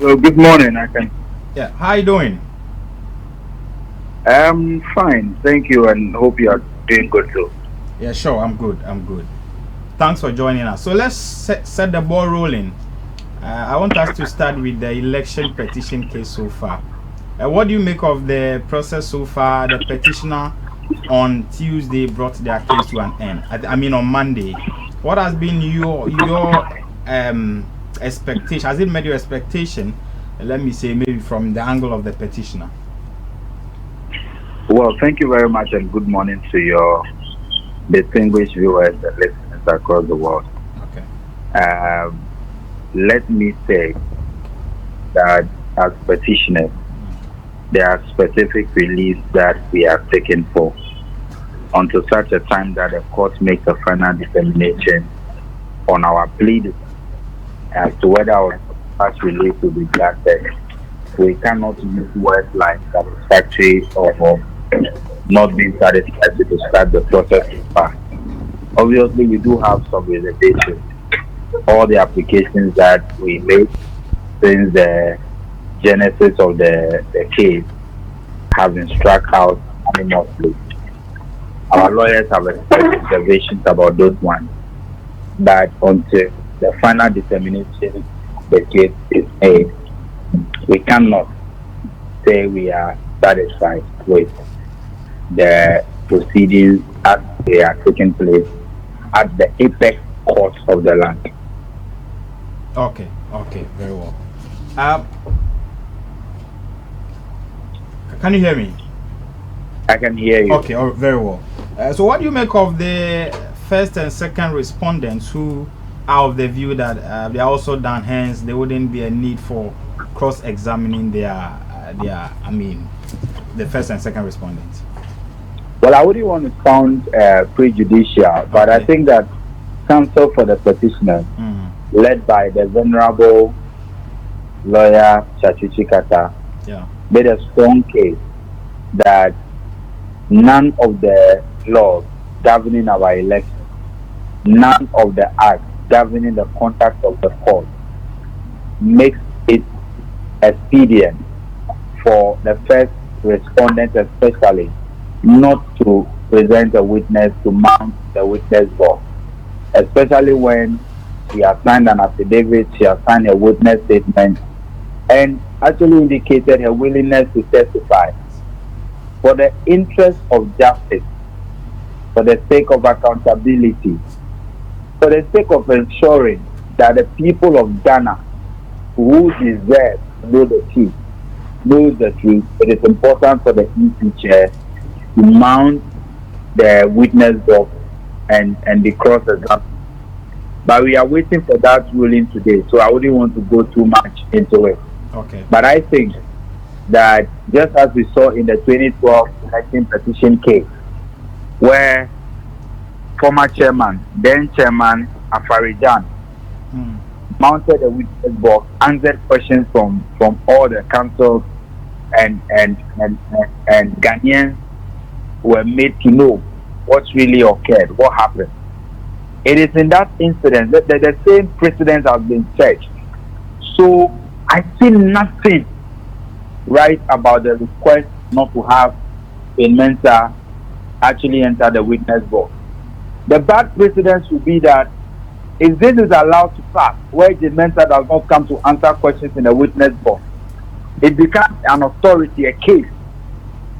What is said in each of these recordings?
Well, good morning. Yeah, how you doing? I'm fine, thank you, and hope you are doing good too. Yeah, sure, I'm good. I'm good. Thanks for joining us. So let's set the ball rolling. I want us to start with the election petition case so far. What do you make of the process so far? The petitioner on Tuesday brought their case to an end. I mean on Monday. What has been your expectation? Has it met your expectation? Let me say maybe from the angle of the petitioner. Well, thank you very much, and good morning to your distinguished viewers and listeners across the world. Okay. Um, Let me say that as petitioners, there are specific reliefs that we are taking for until such a time that the court makes a final determination on our plea as to whether our past relief will be granted. We cannot use words like satisfactory or not being satisfied to describe the process so far. Obviously, we do have some reservations. All the applications that we made since the genesis of the case have been struck out anonymously. Our lawyers have expressed reservations about those ones, but until the final determination of the case is made, we cannot say we are satisfied with the proceedings as they are taking place at the apex court of the land. Okay. Okay. Very well. Um, can you hear me? I can hear you. Okay, very well. So, what do you make of the first and second respondents who are of the view that they are also done, hence there wouldn't be a need for cross-examining the first and second respondents? Well, I wouldn't want to sound prejudicial, but I think that counsel for the petitioner, led by the venerable lawyer Chachichi Kata, made a strong case that none of the laws governing our election, none of the acts governing the conduct of the court makes it expedient for the first respondent especially not to present a witness to mount the witness box, especially when she has signed an affidavit, she has signed a witness statement, and actually indicated her willingness to testify for the interest of justice, for the sake of accountability, for the sake of ensuring that the people of Ghana who deserve to know the truth knows the truth. It is important for the EP chair to mount the witness box and be cross-examined. But we are waiting for that ruling today, so I wouldn't want to go too much into it. Okay. But I think that just as we saw in the 2012 election petition case, where former chairman, then chairman Afarijan, mounted a witness box, answered questions from all the councils, and Ghanaians were made to know what really occurred, what happened. It is in that incident that the same precedent has been set. So I see nothing right about the request not to have a Mensa actually enter the witness box. The bad precedent would be that if this is allowed to pass, where the Mensa does not come to answer questions in the witness box, it becomes an authority, a case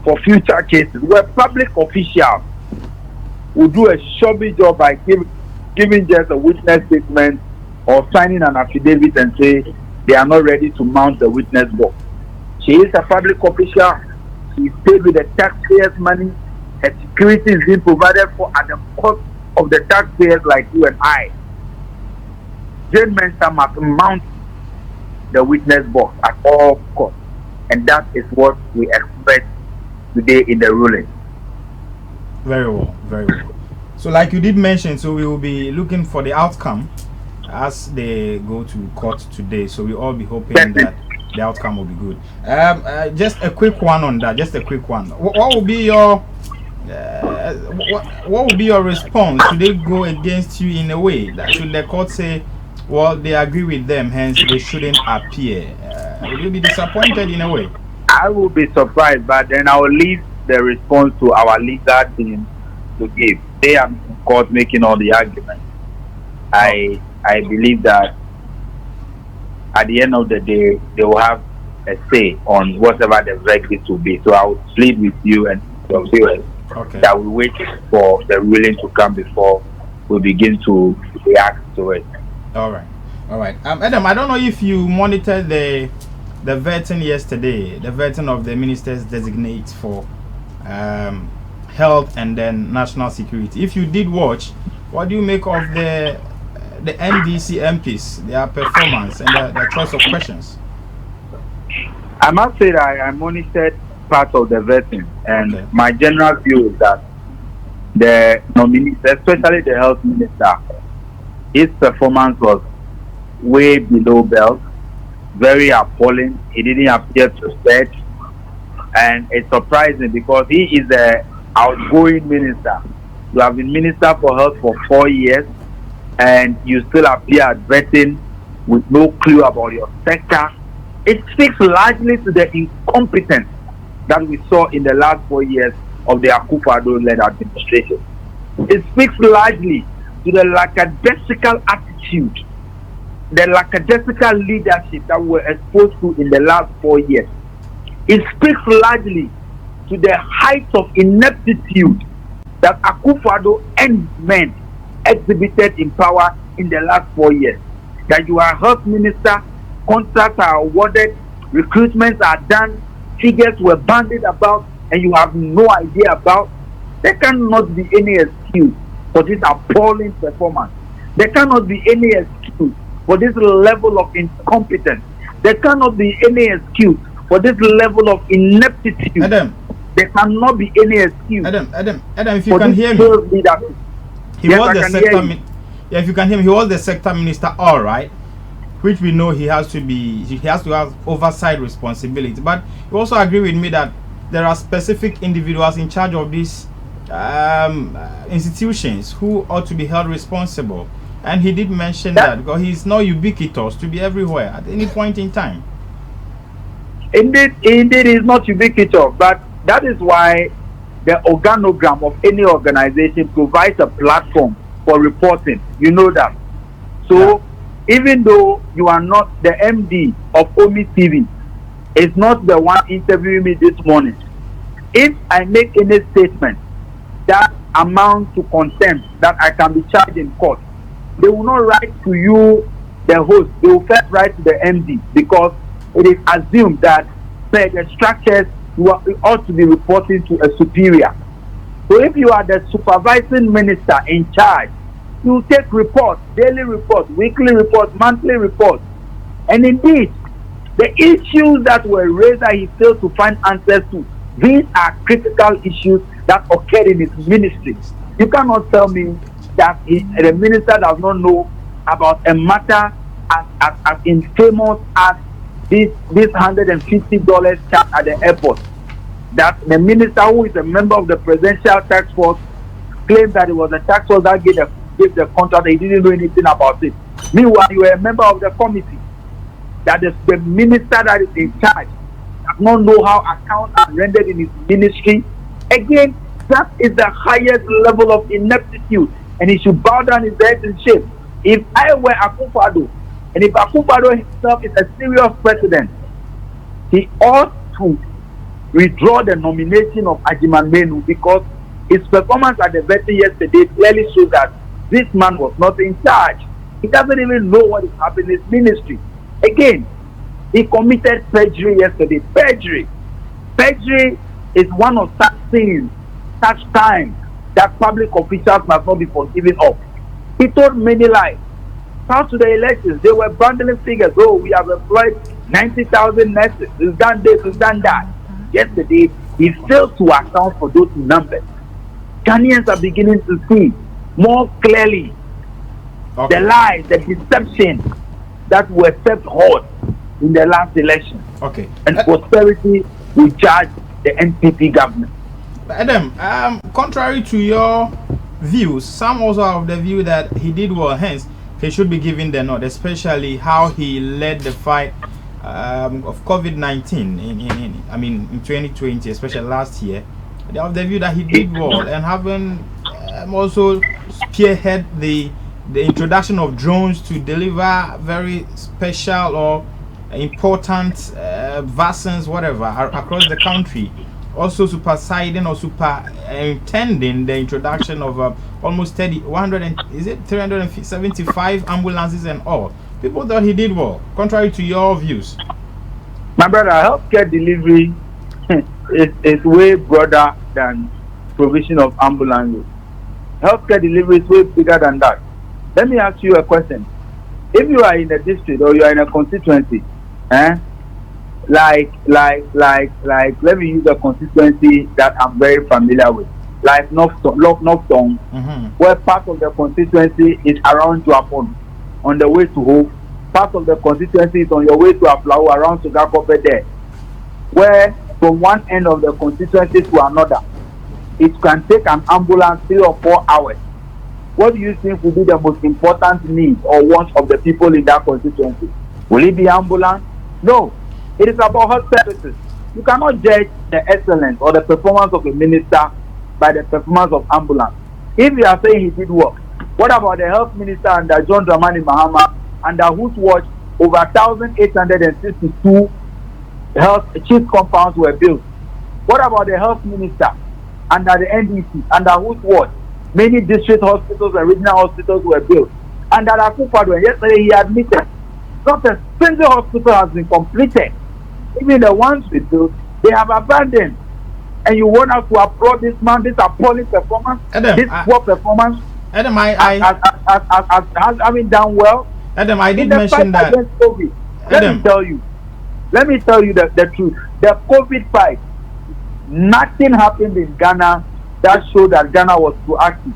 for future cases where public officials will do a shabby job by giving just a witness statement or signing an affidavit and say they are not ready to mount the witness box. She is a public official. She is paid with the taxpayers' money. Her security is being provided for at the cost of the taxpayers like you and I. Jane Mensa must mount the witness box at all costs. And that is what we expect today in the ruling. Very well, very well. So like you did mention, so we will be looking for the outcome as they go to court today. So we all be hoping that the outcome will be good. Just a quick one on that. Just a quick one. What will be your what will be your response? Should they go against you in a way that should the court say, well, they agree with them, hence they shouldn't appear? Will you be disappointed in a way? I will be surprised, but then I will leave the response to our legal team to give. They are in court making all the arguments. I believe that at the end of the day, they will have a say on whatever the verdict will be. So I will plead with you and your viewers that we wait for the ruling to come before we begin to react to it. All right. Edem, I don't know if you monitored the vetting yesterday, the vetting of the ministers designate for health and then national security. If you did watch, what do you make of the NDC MPs, their performance and their choice of questions? I must say that I monitored part of the vetting, and my general view is that the nominees, especially the health minister, his performance was way below belt, very appalling. He didn't appear to set, and it's surprising because he is the outgoing minister. You have been minister for health for 4 years, and you still appear at vetting with no clue about your sector. It speaks largely to the incompetence that we saw in the last 4 years of the Akufo-Addo-led administration. It speaks largely to the lackadaisical attitude, the lackadaisical leadership that we were exposed to in the last 4 years. It speaks largely to the heights of ineptitude that Akufo-Addo and his men exhibited in power in the last 4 years. That you are health minister, contracts are awarded, recruitments are done, figures were bandied about, and you have no idea about. There cannot be any excuse for this appalling performance. There cannot be any excuse for this level of incompetence. There cannot be any excuse for this level of ineptitude. Edem, there cannot be any excuse. Edem, if you can hear me. If you can hear me, he was the sector minister, all right, which we know he has to have oversight responsibility. But you also agree with me that there are specific individuals in charge of these institutions who ought to be held responsible. And he did mention that because he's not ubiquitous to be everywhere at any point in time. Indeed, he's not ubiquitous, but that is why the organogram of any organization provides a platform for reporting. You know that. So even though you are not the MD of Omi TV, is not the one interviewing me this morning, if I make any statement that amounts to contempt that I can be charged in court, they will not write to you, the host. They will first write to the MD, because it is assumed that per the structures you ought to be reporting to a superior. So if you are the supervising minister in charge, you take reports, daily reports, weekly reports, monthly reports. And indeed, the issues that were raised that he failed to find answers to, these are critical issues that occurred in his ministry. You cannot tell me that the minister does not know about a matter as infamous as this $150 charge at the airport. That the minister, who is a member of the presidential task force, claimed that it was the task force that gave the contract. He didn't know anything about it. Meanwhile, you were a member of the committee. That the minister that is in charge does not know how accounts are rendered in his ministry. Again, that is the highest level of ineptitude, and he should bow down his head in shame. If I were Akufo-Addo, and if Akufo-Addo himself is a serious president, he ought to withdraw the nomination of Ajiman Menu, because his performance at the vetting yesterday clearly shows that this man was not in charge. He doesn't even know what is happening in his ministry. Again, he committed perjury yesterday. Perjury is one of such things, such times that public officials must not be forgiven of. He told many lies. Prior to the elections, they were bundling figures. Oh, we have employed 90,000 nurses. We've done this, we've done that. Yesterday, he failed to account for those numbers. Ghanaians are beginning to see more clearly the lies, the deception that were set hold in the last election. And prosperity will charge the NPP government. Edem, contrary to your views, some also have the view that he did well, hence he should be given the nod, especially how he led the fight of COVID-19 in 2020, especially last year, they have the view that he did well, and having also spearhead the introduction of drones to deliver very special or important vaccines, whatever, across the country. Also superseding or superintending the introduction of almost 375 ambulances and all. People thought he did well, contrary to your views. My brother, healthcare delivery is way broader than provision of ambulances. Healthcare delivery is way bigger than that. Let me ask you a question. If you are in a district or you are in a constituency, let me use a constituency that I'm very familiar with, like Northtown, where part of the constituency is around Juapon, on the way to Hope. Part of the constituency is on your way to Aflao, around Sugakope there, where from one end of the constituency to another, it can take an ambulance 3 or 4 hours. What do you think will be the most important need or want of the people in that constituency? Will it be ambulance? No. It is about health services. You cannot judge the excellence or the performance of a minister by the performance of ambulance. If you are saying he did work, what about the health minister under John Dramani Mahama, under whose watch over 1,862 health chief compounds were built? What about the health minister under the NDC, under whose watch many district hospitals and regional hospitals were built? Under Akufo-Addo, yesterday he admitted not a single hospital has been completed. Even the ones we built, they have abandoned. And you want us to applaud this man, this appalling performance, Edem, this poor performance? Edem, as having done well. Edem, I did mention that. COVID, let me tell you the truth. The COVID fight, nothing happened in Ghana that showed that Ghana was proactive.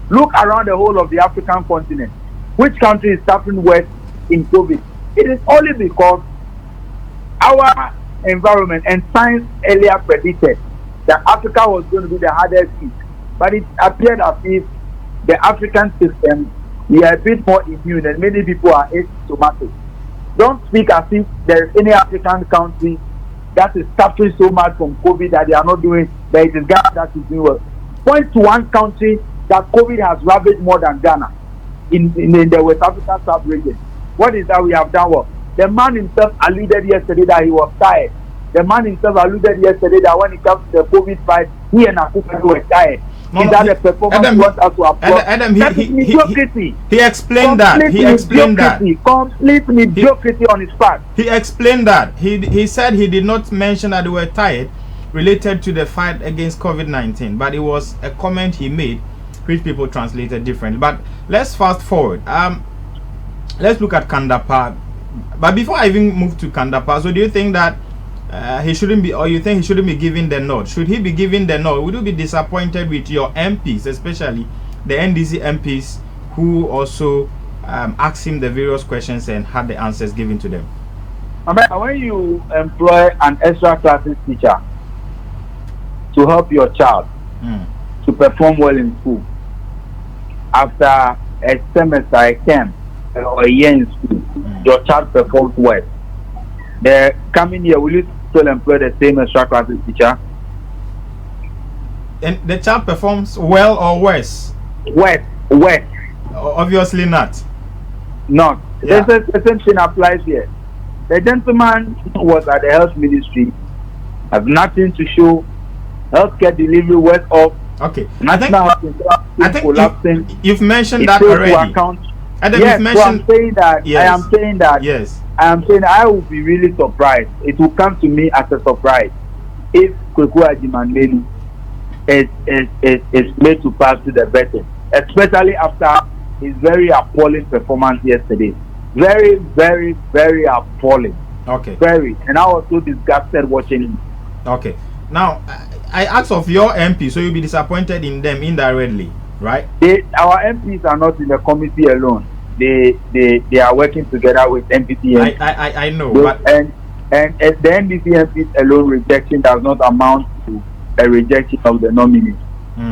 Look around the whole of the African continent. Which country is suffering worse in COVID? It is only because our environment and science earlier predicted that Africa was going to be the hardest hit. But it appeared as if the African system, we are a bit more immune and many people are asymptomatic. Don't speak as if there is any African country that is suffering so much from COVID that they are not doing, but it is Ghana that is doing well. Point to one country that COVID has ravaged more than Ghana in the West African sub-region. What is that we have done well? The man himself alluded yesterday that he was tired. The man himself alluded yesterday that when it comes to the COVID fight, he and Akufo-Addo were tired. Is that the performance you want us to applaud? He explained that. He explained that. Complete mediocrity on his part. He explained that. He said he did not mention that they were tired related to the fight against COVID-19, but it was a comment he made, which people translated differently. But let's fast forward. Let's look at Kandapa. But before I even move to Kandapa, so do you think that he shouldn't be, or you think he shouldn't be given the nod? Should he be given the nod? Would you be disappointed with your MPs, especially the NDC MPs, who also asked him the various questions and had the answers given to them? When you employ an extra classes teacher to help your child to perform well in school after a semester, a term, or a year in school, your child performs well. The coming year, will you still employ the same extra classes teacher? And the child performs well or worse? Worse. Obviously not. Not. Yeah. The same thing applies here. The gentleman was at the health ministry, has nothing to show. Healthcare delivery went off. Okay. I think you've mentioned that already. Yes, so I'm saying that. Yes. I am saying that. Yes. I am saying I will be really surprised. It will come to me as a surprise if Kweku Agyemang is made to pass to the vetting, especially after his very appalling performance yesterday. Very, very, very appalling. Okay. Very. And I was so disgusted watching him. Okay. Now, I asked of your MP, so you'll be disappointed in them indirectly, right? Our MPs are not in the committee alone. They are working together with NPP. I know, but and the NDC MPs alone rejection does not amount to a rejection of the nominee.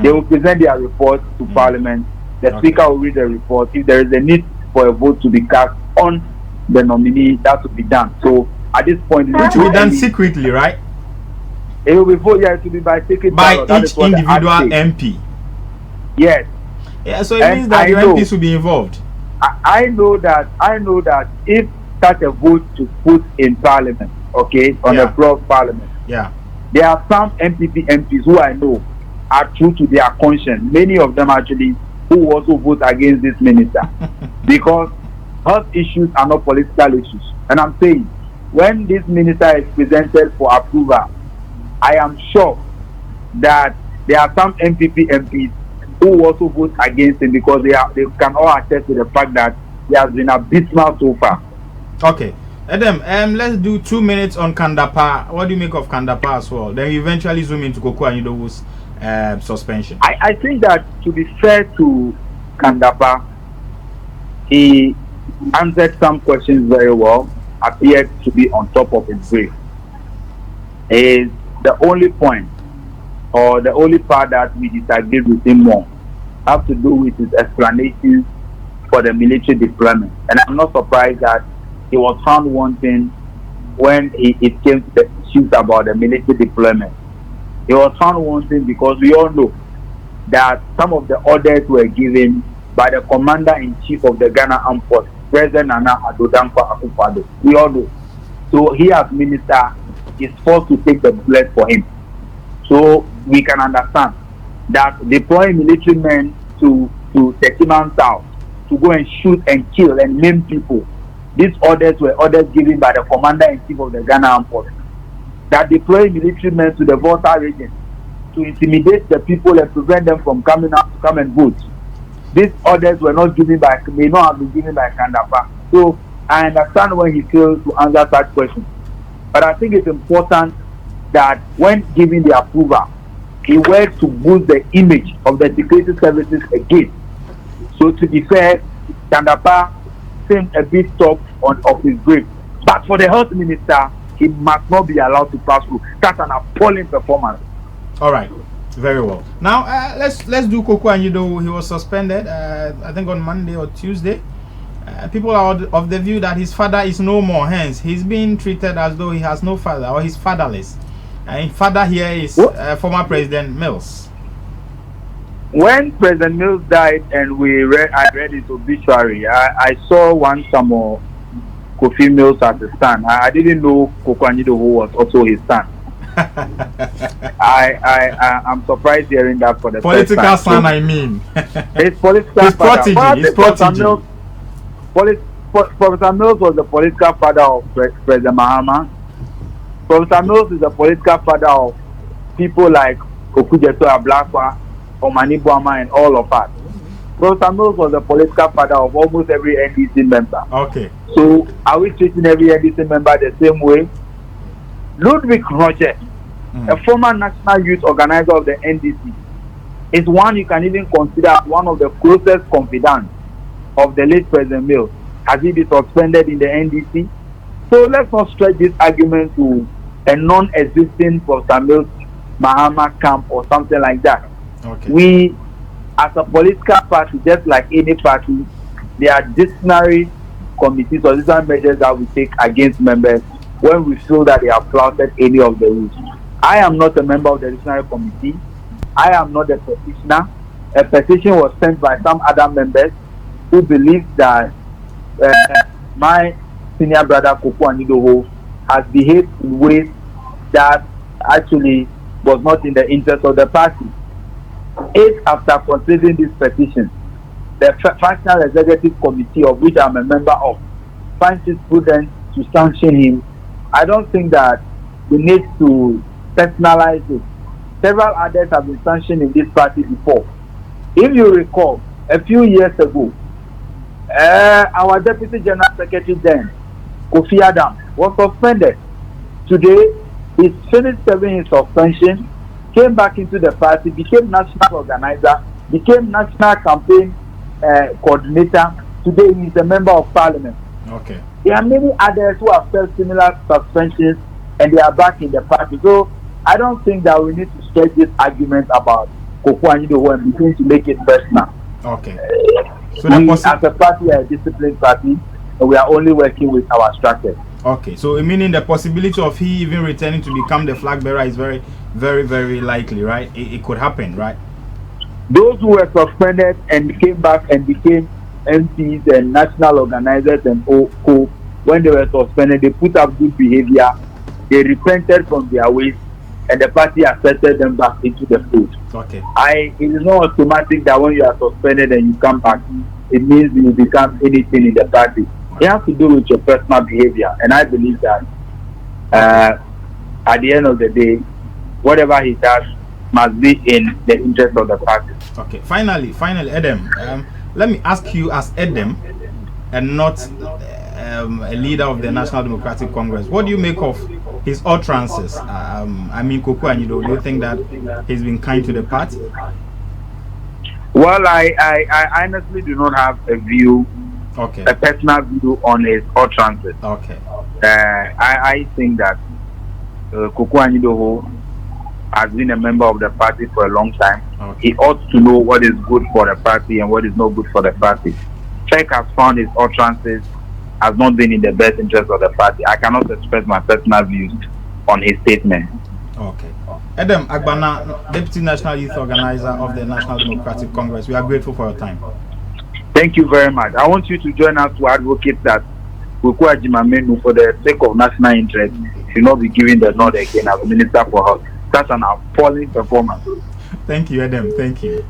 They will present their report to Parliament. The Speaker will read the report. If there is a need for a vote to be cast on the nominee, that will be done. So at this point. Which will be done secretly, right? It will be voted. Yeah, it will be by secret by ballot. Each individual MP. Yes. Yeah, so it means that the MPs will be involved. I know that if such a vote to put in Parliament, okay, on the floor of Parliament, there are some MPs who I know are true to their conscience. Many of them actually who also vote against this minister because health issues are not political issues. And I'm saying, when this minister is presented for approval, I am sure that there are some MPs who also vote against him because they can all attest to the fact that he has been abysmal so far. Okay. Edem, let's do 2 minutes on Kandapa. What do you make of Kandapa as well? Then we eventually zoom into Koko Anyidowo's suspension. I think that, to be fair to Kandapa, he answered some questions very well, appeared to be on top of his brief. Is the only point or the only part that we disagreed with him more have to do with his explanations for the military deployment. And I'm not surprised that he was found wanting when it came to the issues about the military deployment. He was found wanting because we all know that some of the orders were given by the Commander-in-Chief of the Ghana Armed Forces, President Nana Addo Dankwa Akufo-Addo. We all know. So he, as minister, is forced to take the bullet for him. So we can understand that deploying military men to Techiman South to go and shoot and kill and maim people, these orders were orders given by the Commander-in-Chief of the Ghana Armed Forces. That deploying military men to the Volta region to intimidate the people and prevent them from coming out to come and vote. These orders may not have been given by Kandapa. So I understand when he fails to answer such questions. But I think it's important that when giving the approval, he worked to boost the image of the security services again. So to be fair, Kandapa seemed a bit tough of his brief. But for the health minister, he must not be allowed to pass through. That's an appalling performance. All right, very well. Now let's do Koko Anyidowo. He was suspended, I think on Monday or Tuesday. People are of the view that his father is no more. Hence, he's being treated as though he has no father or he's fatherless. And father here is former President Mills. When President Mills died and I read his obituary, I saw one Samuel Kofi Mills as his son. I didn't know Koko Anyidowo was also his son. I'm surprised hearing that for the political first time. son, I mean. His political his prodigy. His prodigy. Professor Mills was the political father of President Mahama. Professor Mills is the political father of people like Okujeto Ablakwa, Omani Buama, and all of us. Professor Mills was the political father of almost every NDC member. Okay. So are we treating every NDC member the same way? Ludwig Roger, a former national youth organizer of the NDC, is one you can even consider one of the closest confidants of the late President Mills. Has he been suspended in the NDC? So let's not stretch this argument to a non-existing Professor Mills Mahama camp or something like that. Okay. We, as a political party, just like any party, there are disciplinary committees or disciplinary measures that we take against members when we feel that they have flouted any of the rules. I am not a member of the disciplinary committee. I am not a petitioner. A petition was sent by some other members who believe that my senior brother Koko Anyidowo has behaved in ways that actually was not in the interest of the party. If after considering this petition, the Functional Executive Committee, of which I'm a member of, finds it prudent to sanction him, I don't think that we need to personalize it. Several others have been sanctioned in this party before. If you recall, a few years ago, our Deputy General Secretary then, Kofi Adam, was suspended. Today, he's finished serving his suspension, came back into the party, became national organizer, became national campaign coordinator. Today, he's a member of parliament. Okay. There are many others who have felt similar suspensions and they are back in the party. So I don't think that we need to stretch this argument about Koko Anyidowo and begin to make it personal. Okay. So we, as a party, are a disciplined party, and we are only working with our structure. Okay, so meaning the possibility of he even returning to become the flag bearer is very, very, very likely, right? It could happen, right? Those who were suspended and came back and became MPs and national organizers and co, when they were suspended, they put up good behavior, they repented from their ways, and the party accepted them back into the fold. Okay. It is not automatic that when you are suspended and you come back, it means you become anything in the party. It has to do with your personal behavior, and I believe that at the end of the day, whatever he does must be in the interest of the party. Okay. Finally, Edem. Let me ask you, as Edem, and not a leader of the National Democratic Congress, what do you make of his utterances? I mean, Koko Anyido, do you think that he's been kind to the party? Well, I honestly do not have a view, a personal view on his utterances. Okay. I think that Koko Anyido has been a member of the party for a long time. Okay. He ought to know what is good for the party and what is not good for the party. Check has found his utterances has not been in the best interest of the party. I cannot express my personal views on his statement. Okay. Edem Agbana, Deputy National Youth Organizer of the National Democratic Congress, we are grateful for your time. Thank you very much. I want you to join us to advocate that Koko Ajimamenu, for the sake of national interest, should not be given the nod again as Minister for Health. That's an appalling performance. Thank you, Edem. Thank you.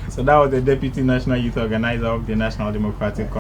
So that was the Deputy National Youth Organizer of the National Democratic Congress.